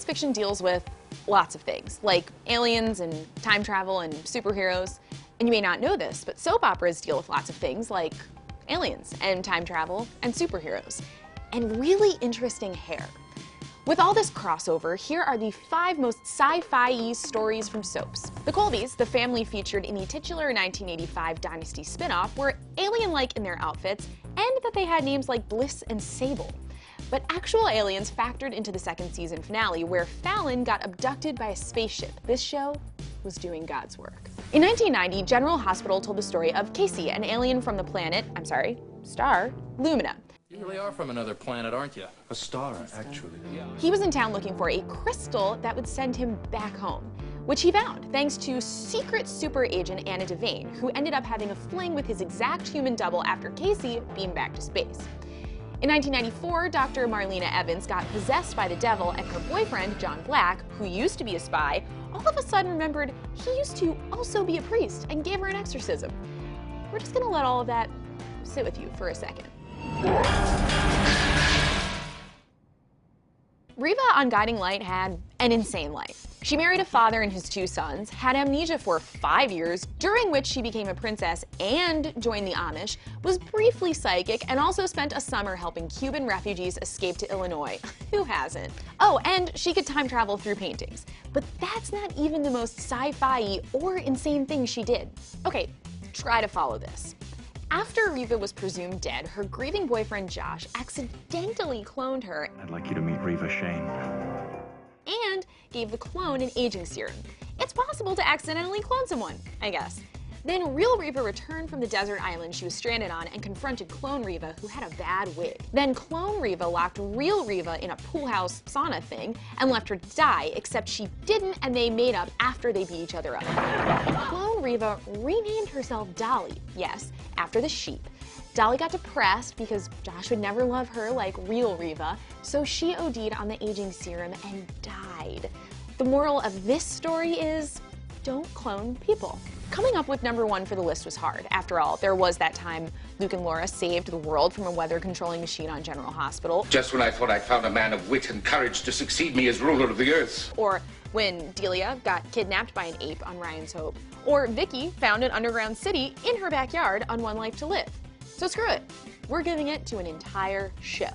science fiction deals with lots of things, like aliens and time travel and superheroes. And you may not know this, but soap operas deal with lots of things like aliens and time travel and superheroes. And really interesting hair. With all this crossover, here are the 5 most sci-fi stories from soaps. The Colbys, the family featured in the titular 1985 Dynasty spin-off, were alien-like in their outfits, and that they had names like Bliss and Sable. But actual aliens factored into the 2nd season finale, where Fallon got abducted by a spaceship. This show was doing God's work. In 1990, General Hospital told the story of Casey, an alien from the star, Lumina. You really are from another planet, aren't you? A star, actually. He was in town looking for a crystal that would send him back home, which he found thanks to secret super agent Anna Devane, who ended up having a fling with his exact human double after Casey beamed back to space. In 1994, Dr. Marlena Evans got possessed by the devil, and her boyfriend, John Black, who used to be a spy, all of a sudden remembered he used to also be a priest and gave her an exorcism. We're just gonna let all of that sit with you for a second. Riva on Guiding Light had an insane life. She married a father and his 2 sons, had amnesia for 5 years, during which she became a princess and joined the Amish, was briefly psychic, and also spent a summer helping Cuban refugees escape to Illinois. Who hasn't? Oh, and she could time travel through paintings. But that's not even the most sci-fi or insane thing she did. Okay, try to follow this. After Riva was presumed dead, her grieving boyfriend Josh accidentally cloned her. I'd like you to meet Riva Shane. And gave the clone an aging serum. It's possible to accidentally clone someone, I guess. Then real Riva returned from the desert island she was stranded on and confronted clone Riva, who had a bad wig. Then clone Riva locked real Riva in a pool house sauna thing and left her to die, except she didn't, and they made up after they beat each other up. Clone Riva renamed herself Dolly, yes, after the sheep. Dolly got depressed because Josh would never love her like real Riva, so she OD'd on the aging serum and died. The moral of this story is, don't clone people. Coming up with number 1 for the list was hard. After all, there was that time Luke and Laura saved the world from a weather-controlling machine on General Hospital. Just when I thought I'd found a man of wit and courage to succeed me as ruler of the earth. Or when Delia got kidnapped by an ape on Ryan's Hope. Or Vicky found an underground city in her backyard on One Life to Live. So screw it. We're giving it to an entire show.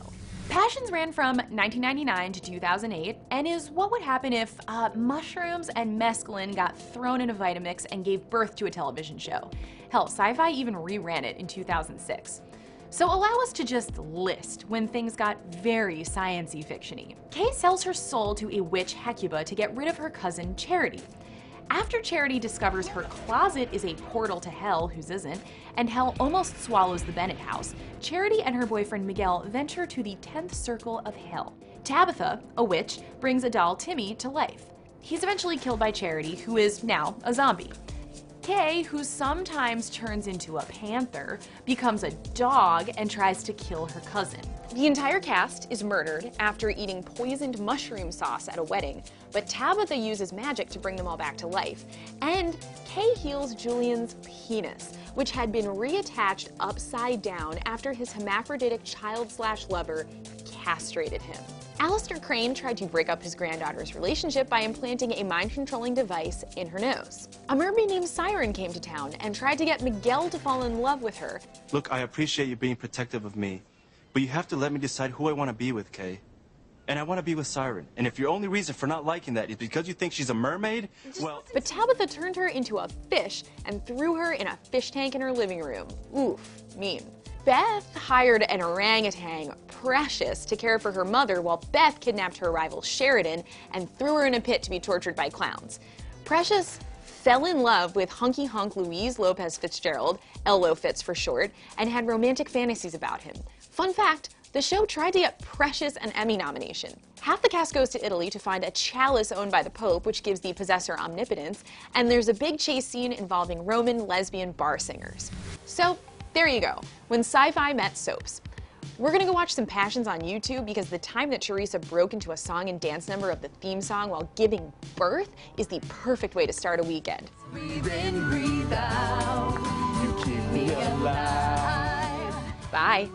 Passions ran from 1999 to 2008 and is what would happen if mushrooms and mescaline got thrown in a Vitamix and gave birth to a television show. Hell, Sci-Fi even reran it in 2006. So allow us to just list when things got very science-y fiction-y. Kay sells her soul to a witch Hecuba to get rid of her cousin Charity. After Charity discovers her closet is a portal to hell, whose isn't, and hell almost swallows the Bennett house, Charity and her boyfriend Miguel venture to the 10th circle of hell. Tabitha, a witch, brings a doll Timmy to life. He's eventually killed by Charity, who is now a zombie. Kay, who sometimes turns into a panther, becomes a dog and tries to kill her cousin. The entire cast is murdered after eating poisoned mushroom sauce at a wedding, but Tabitha uses magic to bring them all back to life. And Kay heals Julian's penis, which had been reattached upside down after his hermaphroditic child/lover castrated him. Alistair Crane tried to break up his granddaughter's relationship by implanting a mind-controlling device in her nose. A mermaid named Siren came to town and tried to get Miguel to fall in love with her. Look, I appreciate you being protective of me, but you have to let me decide who I want to be with, Kay. And I want to be with Siren. And if your only reason for not liking that is because you think she's a mermaid, well... But Tabitha turned her into a fish and threw her in a fish tank in her living room. Oof, mean. Beth hired an orangutan, Precious, to care for her mother, while Beth kidnapped her rival Sheridan and threw her in a pit to be tortured by clowns. Precious fell in love with hunky hunk Louise Lopez Fitzgerald, L.O. Fitz for short, and had romantic fantasies about him. Fun fact, the show tried to get Precious an Emmy nomination. Half the cast goes to Italy to find a chalice owned by the Pope, which gives the possessor omnipotence, and there's a big chase scene involving Roman lesbian bar singers. So, there you go, when sci-fi met soaps. We're gonna go watch some Passions on YouTube because the time that Teresa broke into a song and dance number of the theme song while giving birth is the perfect way to start a weekend. Breathe in, breathe out, you keep me alive. Bye.